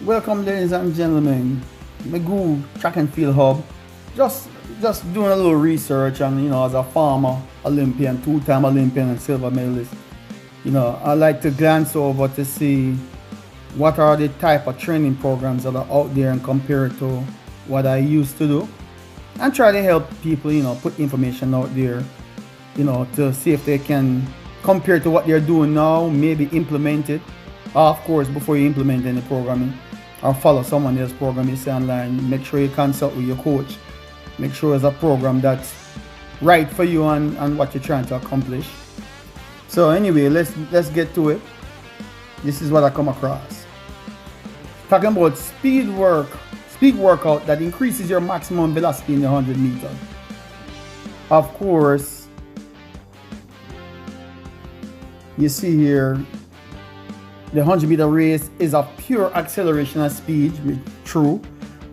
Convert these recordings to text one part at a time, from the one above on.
Welcome, ladies and gentlemen. Magoo Track and Field Hub. Just doing a little research, and as a former Olympian, two-time Olympian and silver medalist, I like to glance over to see what are the type of training programs that are out there and compare it to what I used to do, and try to help people, put information out there, to see if they can compare to what they're doing now, maybe implement it. Of course, before you implement any programming or follow someone else's program you see online, make sure you consult with your coach. Make sure it's a program that's right for you and what you're trying to accomplish. So anyway, let's get to it. This is what I come across. Talking about speed workout that increases your maximum velocity in the 100 meters. Of course, you see here, the 100-meter race is a pure acceleration of speed. True.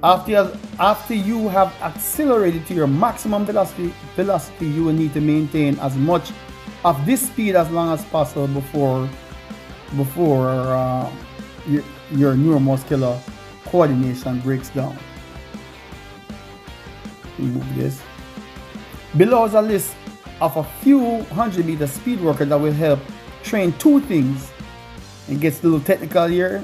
After you have accelerated to your maximum velocity, you will need to maintain as much of this speed as long as possible before your neuromuscular coordination breaks down. Remove this. Below is a list of a few 100-meter speed workers that will help train two things. It gets a little technical here.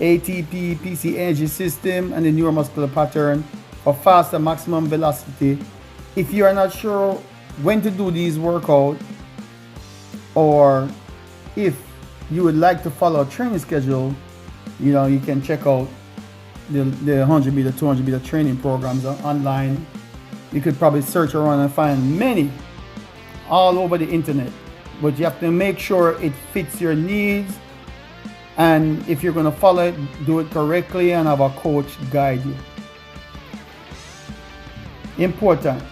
ATP, PC energy system, and the neuromuscular pattern for faster maximum velocity. If you are not sure when to do these workouts, or if you would like to follow a training schedule, you can check out the 100-meter, 200-meter training programs online. You could probably search around and find many all over the internet, but you have to make sure it fits your needs. And if you're going to follow it, do it correctly and have a coach guide you. Important.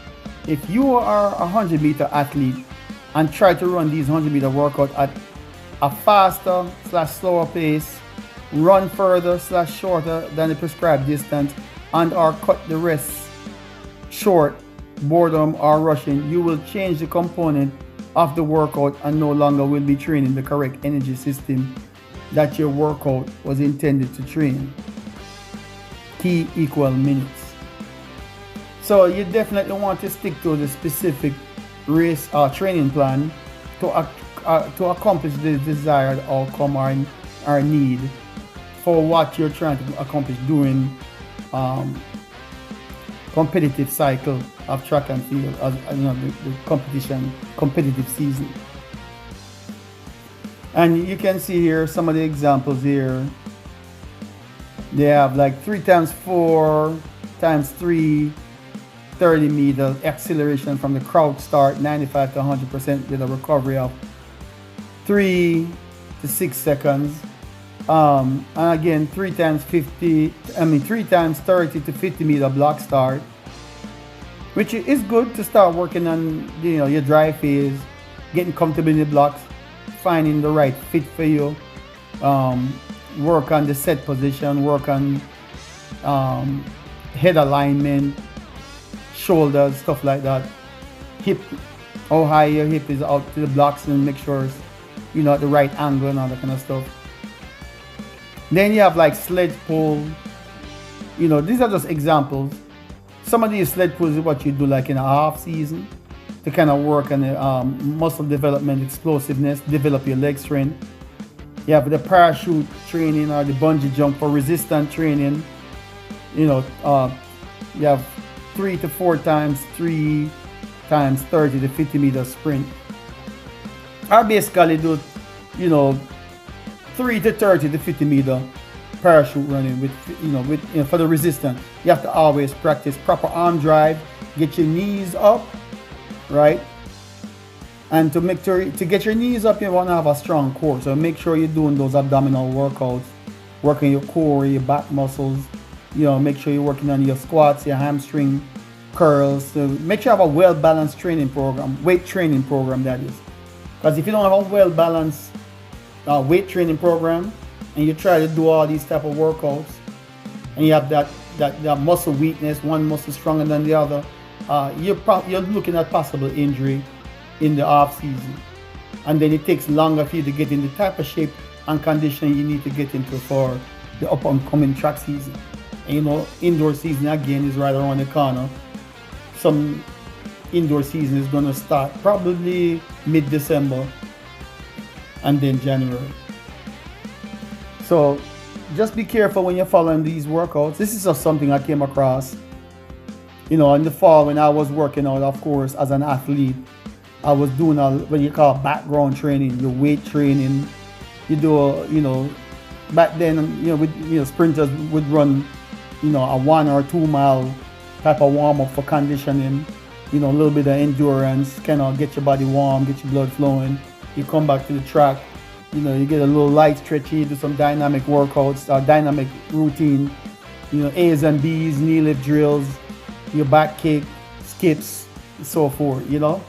If you are a 100-meter athlete and try to run these 100-meter workouts at a faster / slower pace, run further / shorter than the prescribed distance, and or cut the rest short, boredom or rushing, you will change the component of the workout and no longer will be training the correct energy system that your workout was intended to train. Key equal minutes. So you definitely want to stick to the specific race training plan to accomplish the desired outcome or need for what you're trying to accomplish during competitive cycle of track and field, the competitive season. And you can see here some of the examples here. They have like 3 times 4 times 3, 30 meter acceleration from the crouch start, 95 to 100% with a recovery of 3 to 6 seconds. And again, 3 times 30 to 50 meter block start, which is good to start working on your dry phase, getting comfortable in the blocks, finding the right fit for you, work on the set position, work on head alignment, shoulders, stuff like that, hip, how high your hip is out to the blocks, and make sure it's at the right angle and all that kind of stuff. Then you have like sled pull. These are just examples. Some of these sled pulls is what you do like in a half season to kind of work on the muscle development, explosiveness, develop your leg strength. You have the parachute training or the bungee jump for resistance training. You have 3 to 4 times 3 times 30 to 50 meter sprint. I basically do 3 to 30 to 50 meter parachute running with for the resistance. You have to always practice proper arm drive, get your knees up, right? And to get your knees up, you want to have a strong core. So make sure you're doing those abdominal workouts, working your core, your back muscles. Make sure you're working on your squats, your hamstring curls. So make sure you have a well-balanced training program, weight training program, that is. Because if you don't have a well-balanced weight training program and you try to do all these type of workouts and you have that muscle weakness, one muscle stronger than the other, you're looking at possible injury in the off season, and then it takes longer for you to get in the type of shape and condition you need to get into for the up and coming track season. And you know, indoor season again is right around the corner. Some indoor season is going to start probably mid-December and then January. So just be careful when you're following these workouts. This is just something I came across. You know, in the fall when I was working out, of course, as an athlete, I was doing what you call background training, your weight training. You do, you know, back then, you know, sprinters would run, you know, a 1 or 2 mile type of warm up for conditioning. You know, a little bit of endurance, kind of get your body warm, get your blood flowing. You come back to the track, you know, you get a little light stretching, you do some dynamic workouts, dynamic routine, you know, A's and B's, knee lift drills, your back kick, skips, and so forth, you know.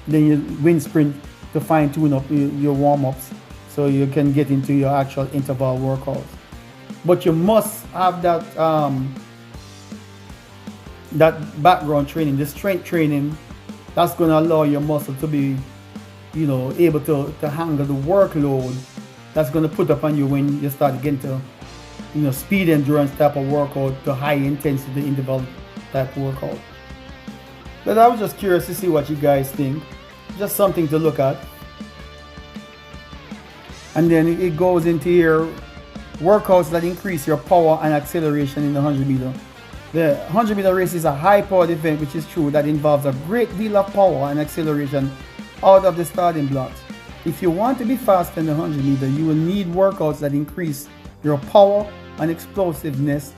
Then you wind sprint to fine tune up your warm-ups so you can get into your actual interval workouts. But you must have that that background training, the strength training, that's going to allow your muscle to be, you know, able to handle the workload that's going to put up on you when you start getting to, you know, speed endurance type of workout to high intensity interval type workout. But I was just curious to see what you guys think. Just something to look at. And then it goes into your workouts that increase your power and acceleration in the 100 meter. The 100 meter race is a high powered event, which is true, that involves a great deal of power and acceleration out of the starting blocks. If you want to be fast in the 100 meter, you will need workouts that increase your power and explosiveness,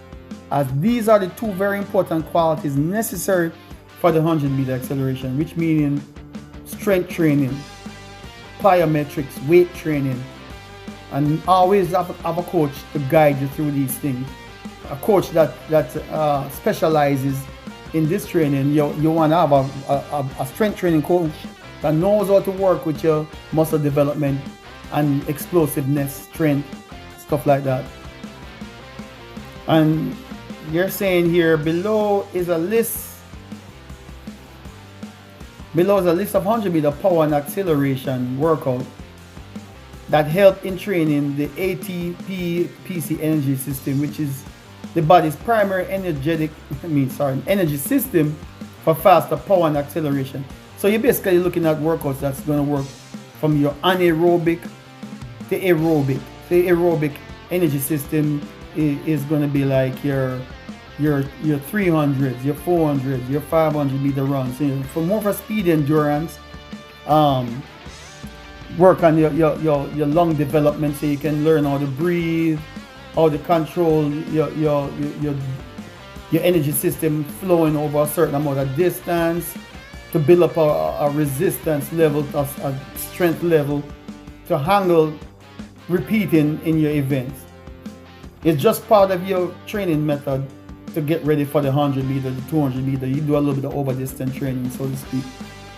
as these are the two very important qualities necessary for the 100 meter acceleration, which meaning strength training, plyometrics, weight training, and always have a coach to guide you through these things. A coach that specializes in this training. You want to have a strength training coach that knows how to work with your muscle development and explosiveness, strength, stuff like that. And you're saying here below is a list. Below is a list of 100 meter power and acceleration workout that help in training the ATP-PC energy system, which is the body's primary energy system for faster power and acceleration. So you're basically looking at workouts that's going to work from your anaerobic to aerobic. The aerobic energy system is going to be like your 300s, your 400s, your 500 meter runs. So for more for speed endurance, work on your lung development so you can learn how to breathe, how to control your energy system flowing over a certain amount of distance, to build up a resistance level, a strength level to handle repeating in your events. It's just part of your training method to get ready for the 100 meter, the 200 meter. You do a little bit of over distance training, so to speak.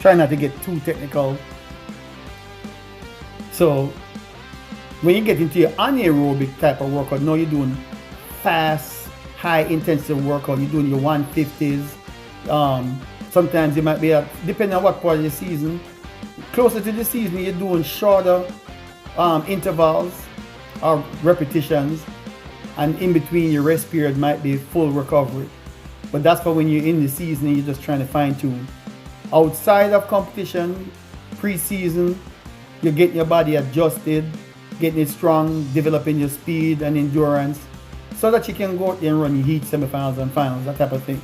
Try not to get too technical. So when you get into your anaerobic type of workout, now you're doing fast, high intensity workout. You're doing your 150s. Sometimes you might be depending on what part of the season. Closer to the season, you're doing shorter intervals or repetitions, and in between your rest period might be full recovery. But that's for when you're in the season and you're just trying to fine tune. Outside of competition, pre-season, you're getting your body adjusted, getting it strong, developing your speed and endurance so that you can go out there and run your heat, semifinals and finals, that type of thing.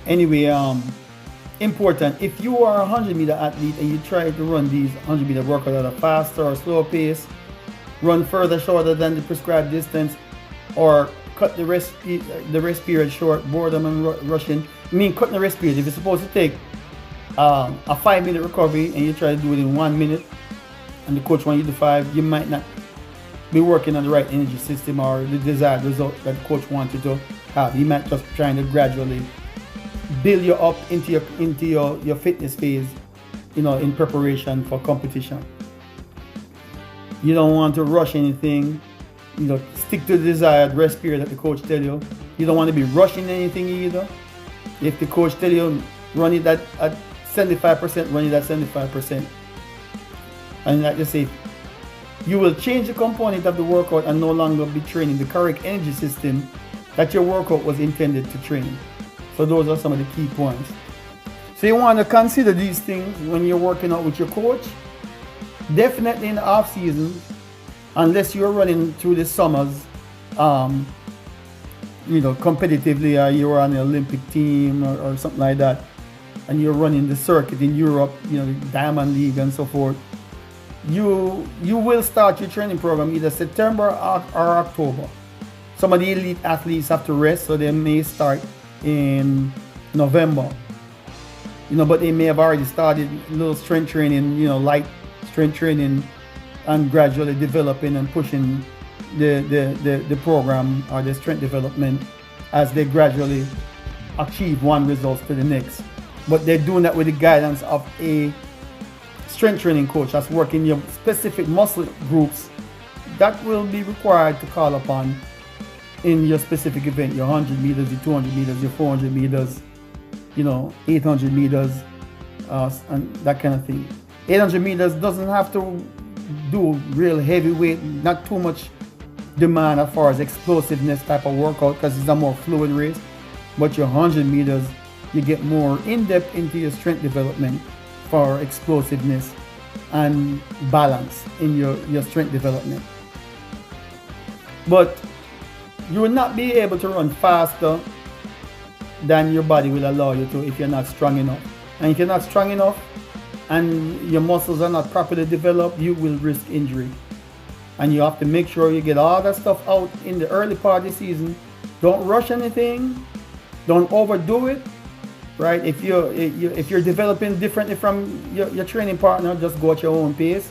Anyway, important, if you are a 100 meter athlete and you try to run these 100 meter workout at a faster or slower pace, run further shorter than the prescribed distance, or cut the rest period short, boredom and rushing. I mean, cutting the rest period. If you're supposed to take a 5-minute recovery and you try to do it in 1 minute, and the coach wants you to 5, you might not be working on the right energy system or the desired result that the coach wants you to have. He might just trying to gradually build you up into your fitness phase, you know, in preparation for competition. You don't want to rush anything. You know, stick to the desired rest period that the coach tell you. You don't want to be rushing anything either. If the coach tell you run it at 75%, run it at 75%. And like I say, You will change the component of the workout and no longer be training the correct energy system that your workout was intended to train. So those are some of the key points. So you want to consider these things when you're working out with your coach. Definitely in the off season, unless you're running through the summers, competitively, or you're on the Olympic team or something like that, and you're running the circuit in Europe, the Diamond League and so forth, you will start your training program either September or October. Some of the elite athletes have to rest, so they may start in November. But they may have already started a little strength training, light strength training, and gradually developing and pushing the program or the strength development as they gradually achieve one result to the next. But they're doing that with the guidance of a strength training coach that's working your specific muscle groups that will be required to call upon in your specific event, your 100 meters, your 200 meters, your 400 meters, 800 meters, and that kind of thing. 800 meters doesn't have to do real heavy weight, not too much demand as far as explosiveness type of workout because it's a more fluid race. But your 100 meters, you get more in-depth into your strength development for explosiveness and balance in your strength development. But you will not be able to run faster than your body will allow you to if you're not strong enough. And if you're not strong enough and your muscles are not properly developed, you will risk injury. And you have to make sure you get all that stuff out in the early part of the season. Don't rush anything. Don't overdo it. Right? If you're developing differently from your training partner, just go at your own pace.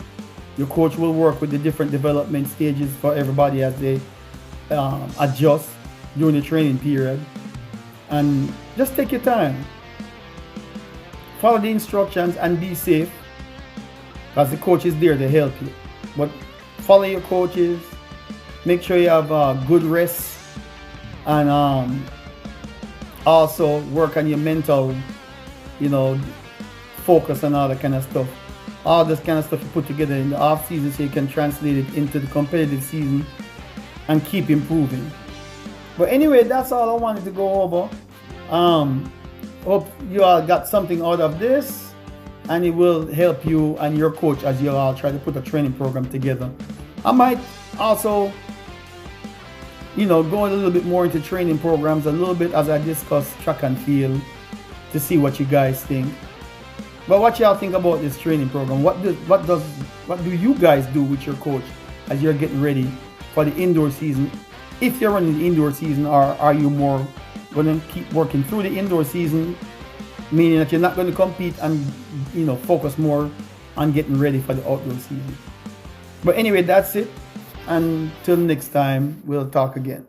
Your coach will work with the different development stages for everybody as they adjust during the training period. And just take your time. Follow the instructions and be safe because the coach is there to help you. But follow your coaches. Make sure you have good rest and also work on your mental, focus and all that kind of stuff. All this kind of stuff you put together in the off season so you can translate it into the competitive season and keep improving. But anyway, that's all I wanted to go over. Hope you all got something out of this and it will help you and your coach as you all try to put a training program together. I might also go a little bit more into training programs a little bit as I discuss track and field to see what you guys think. But what y'all think about this training program? What do you guys do with your coach as you're getting ready for the indoor season? If you're running the indoor season, or are you more going to keep working through the indoor season, meaning that you're not going to compete and focus more on getting ready for the outdoor season? But anyway, that's it. Until next time, we'll talk again.